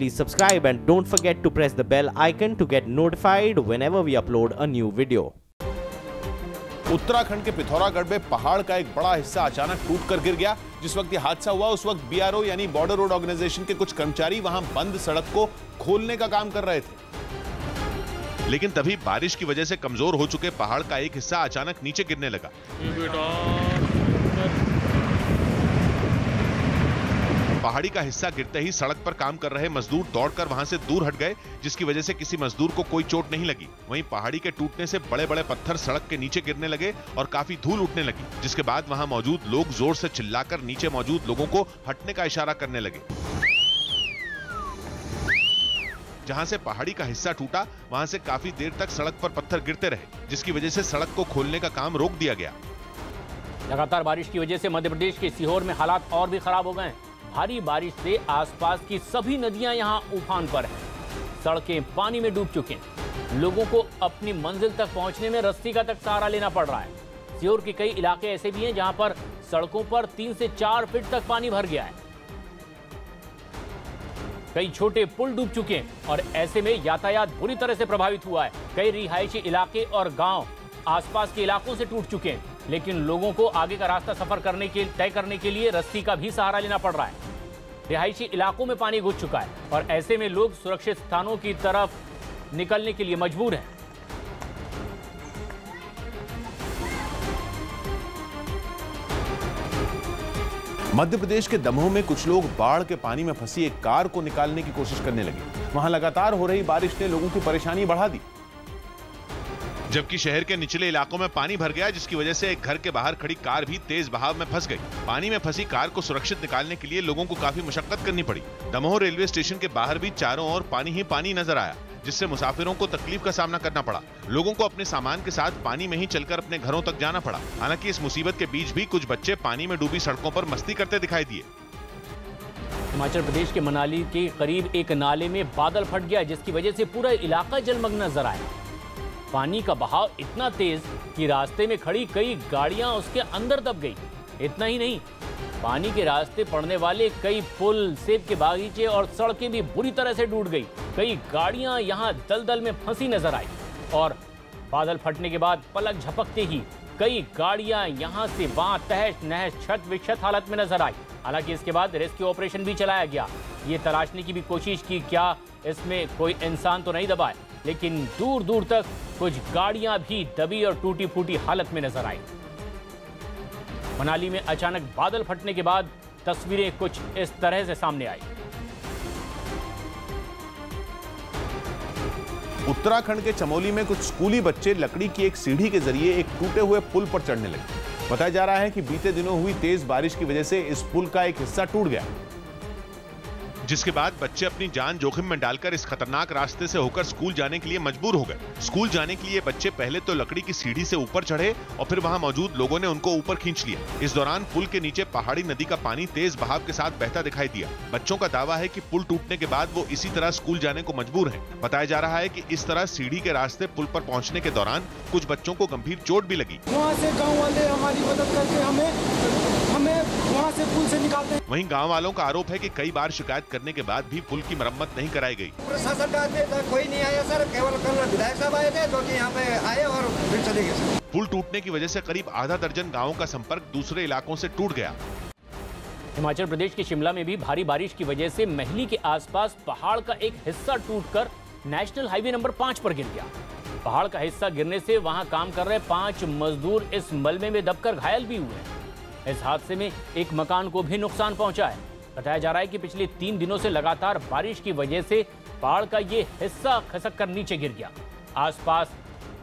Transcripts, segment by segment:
please subscribe and don't forget to press the bell icon to get notified whenever we upload a new video. Uttarakhand के पिथौरागढ़ में पहाड़ का एक बड़ा हिस्सा अचानक टूटकर गिर गया। जिस वक्त यह हादसा हुआ उस वक्त BRO यानी बॉर्डर रोड ऑर्गेनाइजेशन के कुछ कर्मचारी वहां बंद सड़क को खोलने का काम कर रहे थे, लेकिन तभी बारिश की वजह से कमजोर हो चुके पहाड़ का एक हिस्सा अचानक नीचे गिरने लगा। पहाड़ी का हिस्सा गिरते ही सड़क पर काम कर रहे मजदूर दौड़कर वहां से दूर हट गए, जिसकी वजह से किसी मजदूर को कोई चोट नहीं लगी। वहीं पहाड़ी के टूटने से बड़े बड़े पत्थर सड़क के नीचे गिरने लगे और काफी धूल उठने लगी, जिसके बाद वहां मौजूद लोग जोर से चिल्लाकर नीचे मौजूद लोगों को हटने का इशारा करने लगे। जहां से पहाड़ी का हिस्सा टूटा वहां से काफी देर तक सड़क पर पत्थर गिरते रहे, जिसकी वजह से सड़क को खोलने का काम रोक दिया गया। लगातार बारिश की वजह से मध्य प्रदेश के सीहोर में हालात और भी खराब हो गए हैं। भारी बारिश से आसपास की सभी नदियां यहां उफान पर हैं। सड़कें पानी में डूब चुके हैं। लोगों को अपनी मंजिल तक पहुंचने में रस्सी का तक सहारा लेना पड़ रहा है। सीहोर के कई इलाके ऐसे भी हैं जहां पर सड़कों पर 3 से 4 फीट तक पानी भर गया है। कई छोटे पुल डूब चुके हैं और ऐसे में यातायात बुरी तरह से प्रभावित हुआ है। कई रिहायशी इलाके और गांव आसपास के इलाकों से टूट चुके हैं, लेकिन लोगों को आगे का रास्ता तय करने के लिए रस्सी का भी सहारा लेना पड़ रहा है। रिहायशी इलाकों में पानी घुस चुका है और ऐसे में लोग सुरक्षित स्थानों की तरफ निकलने के लिए मजबूर हैं। मध्य प्रदेश के दमोह में कुछ लोग बाढ़ के पानी में फंसी एक कार को निकालने की कोशिश करने लगे। वहां लगातार हो रही बारिश ने लोगों की परेशानी बढ़ा दी, जबकि शहर के निचले इलाकों में पानी भर गया, जिसकी वजह से एक घर के बाहर खड़ी कार भी तेज बहाव में फंस गई। पानी में फंसी कार को सुरक्षित निकालने के लिए लोगों को काफी मशक्कत करनी पड़ी। दमोह रेलवे स्टेशन के बाहर भी चारों ओर पानी ही पानी नजर आया, जिससे मुसाफिरों को तकलीफ का सामना करना पड़ा। लोगों को अपने सामान के साथ पानी में ही चलकर अपने घरों तक जाना पड़ा। हालांकि इस मुसीबत के बीच भी कुछ बच्चे पानी में डूबी सड़कों पर मस्ती करते दिखाई दिए। हिमाचल प्रदेश के मनाली के करीब एक नाले में बादल फट गया, जिसकी वजह से पूरा इलाका जलमग्न नजर आया। पानी का बहाव इतना तेज कि रास्ते में खड़ी कई गाड़ियां उसके अंदर दब गई। इतना ही नहीं, पानी के रास्ते पड़ने वाले कई पुल, सेब के बागीचे और सड़कें भी बुरी तरह से टूट गई। कई गाड़ियां यहां दलदल में फंसी नजर आई और बादल फटने के बाद पलक झपकते ही कई गाड़ियां यहां से वहां तहस नहस, छत विक्षत हालत में नजर आई। हालांकि इसके बाद रेस्क्यू ऑपरेशन भी चलाया गया। ये तलाशने की भी कोशिश की क्या इसमें कोई इंसान तो नहीं दबा है, लेकिन दूर दूर तक कुछ गाड़ियां भी दबी और टूटी फूटी हालत में नजर आई। मनाली में अचानक बादल फटने के बाद तस्वीरें कुछ इस तरह से सामने आई। उत्तराखंड के चमोली में कुछ स्कूली बच्चे लकड़ी की एक सीढ़ी के जरिए एक टूटे हुए पुल पर चढ़ने लगे। बताया जा रहा है कि बीते दिनों हुई तेज बारिश की वजह से इस पुल का एक हिस्सा टूट गया, जिसके बाद बच्चे अपनी जान जोखिम में डालकर इस खतरनाक रास्ते से होकर स्कूल जाने के लिए मजबूर हो गए। स्कूल जाने के लिए बच्चे पहले तो लकड़ी की सीढ़ी से ऊपर चढ़े और फिर वहां मौजूद लोगों ने उनको ऊपर खींच लिया। इस दौरान पुल के नीचे पहाड़ी नदी का पानी तेज बहाव के साथ बहता दिखाई दिया। बच्चों का दावा है कि पुल टूटने के बाद वो इसी तरह स्कूल जाने को मजबूर हैं। बताया जा रहा है कि इस तरह सीढ़ी के रास्ते पुल पर पहुंचने के दौरान कुछ बच्चों को गंभीर चोट भी लगी। वहाँ से गाँव वाले हमारी मदद करके हमें वहाँ से पुल से निकालते हैं। वहीं गांव वालों का आरोप है कि कई बार शिकायत करने के बाद भी पुल की मरम्मत नहीं कराई गई। प्रशासन का कोई नहीं आया सर, केवल कल विधायक साहब आए थे जो कि यहाँ पे आए और फिर चले गए सर। पुल टूटने की वजह से करीब आधा दर्जन गांवों का संपर्क दूसरे इलाकों से टूट गया। हिमाचल प्रदेश के शिमला में भी भारी बारिश की वजह से महली के आसपास पहाड़ का एक हिस्सा टूटकर नेशनल हाईवे नंबर 5 पर गिर गया। पहाड़ का हिस्सा गिरने से वहां काम कर रहे 5 मजदूर इस मलबे में दबकर घायल भी हुए। इस हादसे में एक मकान को भी नुकसान पहुंचा है। बताया जा रहा है कि पिछले 3 दिनों से लगातार बारिश की वजह से पहाड़ का ये हिस्सा खसक कर नीचे गिर गया। आसपास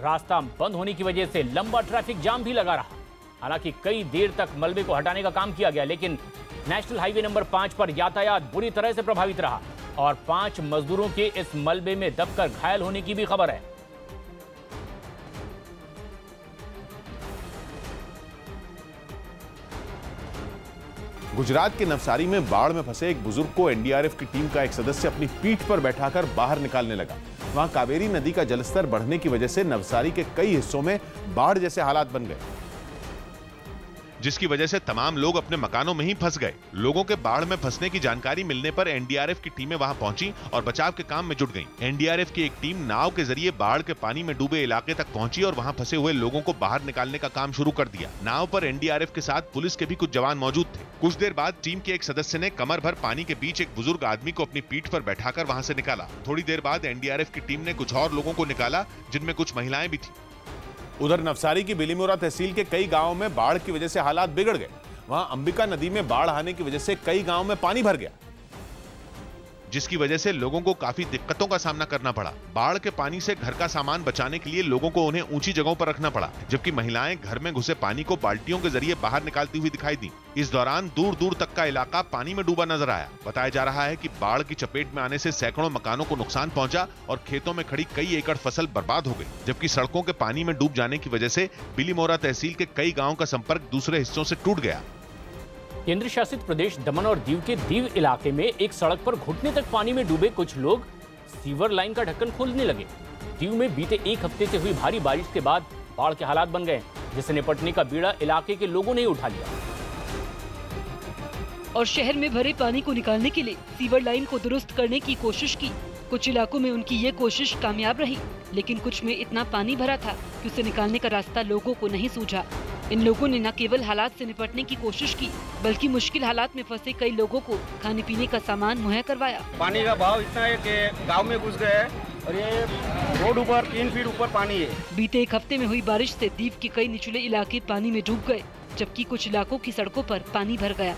रास्ता बंद होने की वजह से लंबा ट्रैफिक जाम भी लगा रहा। हालांकि कई देर तक मलबे को हटाने का काम किया गया, लेकिन नेशनल हाईवे नंबर 5 पर यातायात बुरी तरह से प्रभावित रहा और 5 मजदूरों के इस मलबे में दबकर घायल होने की भी खबर है। गुजरात के नवसारी में बाढ़ में फंसे एक बुजुर्ग को एनडीआरएफ की टीम का एक सदस्य अपनी पीठ पर बैठाकर बाहर निकालने लगा। वहां कावेरी नदी का जलस्तर बढ़ने की वजह से नवसारी के कई हिस्सों में बाढ़ जैसे हालात बन गए। जिसकी वजह से तमाम लोग अपने मकानों में ही फंस गए। लोगों के बाढ़ में फंसने की जानकारी मिलने पर एनडीआरएफ की टीमें वहां पहुंची और बचाव के काम में जुट गईं। एनडीआरएफ की एक टीम नाव के जरिए बाढ़ के पानी में डूबे इलाके तक पहुंची और वहां फंसे हुए लोगों को बाहर निकालने का काम शुरू कर दिया। नाव पर एनडीआरएफ के साथ पुलिस के भी कुछ जवान मौजूद थे। कुछ देर बाद टीम के एक सदस्य ने कमर भर पानी के बीच एक बुजुर्ग आदमी को अपनी पीठ पर बैठाकर वहां से निकाला। थोड़ी देर बाद एनडीआरएफ की टीम ने कुछ और लोगों को निकाला, जिनमें कुछ महिलाएं भी थी। उधर नवसारी की बिलीमोरा तहसील के कई गांवों में बाढ़ की वजह से हालात बिगड़ गए। वहां अंबिका नदी में बाढ़ आने की वजह से कई गांवों में पानी भर गया, जिसकी वजह से लोगों को काफी दिक्कतों का सामना करना पड़ा। बाढ़ के पानी से घर का सामान बचाने के लिए लोगों को उन्हें ऊंची जगहों पर रखना पड़ा, जबकि महिलाएं घर में घुसे पानी को बाल्टियों के जरिए बाहर निकालती हुई दिखाई दी। इस दौरान दूर दूर तक का इलाका पानी में डूबा नजर आया। बताया जा रहा है कि बाढ़ की चपेट में आने से सैकड़ों मकानों को नुकसान पहुंचा और खेतों में खड़ी कई एकड़ फसल बर्बाद हो गई, जबकि सड़कों के पानी में डूब जाने की वजह से बिलीमोरा तहसील के कई गाँवों का संपर्क दूसरे हिस्सों से टूट गया। केंद्र शासित प्रदेश दमन और दीव के दीव इलाके में एक सड़क पर घुटने तक पानी में डूबे कुछ लोग सीवर लाइन का ढक्कन खोलने लगे। दीव में बीते एक हफ्ते से हुई भारी बारिश के बाद बाढ़ के हालात बन गए, जिससे निपटने का बीड़ा इलाके के लोगों ने उठा लिया और शहर में भरे पानी को निकालने के लिए सीवर लाइन को दुरुस्त करने की कोशिश की। कुछ इलाकों में उनकी ये कोशिश कामयाब रही, लेकिन कुछ में इतना पानी भरा था कि उसे निकालने का रास्ता लोगों को नहीं सूझा। इन लोगों ने न केवल हालात से निपटने की कोशिश की, बल्कि मुश्किल हालात में फंसे कई लोगों को खाने पीने का सामान मुहैया करवाया। पानी का बहाव इतना है कि गांव में घुस गए हैं और ये रोड ऊपर 3 फीट ऊपर पानी है। बीते एक हफ्ते में हुई बारिश से दीव के कई निचले इलाके पानी में डूब गए, जबकि कुछ इलाकों की सड़कों पर पानी भर गया।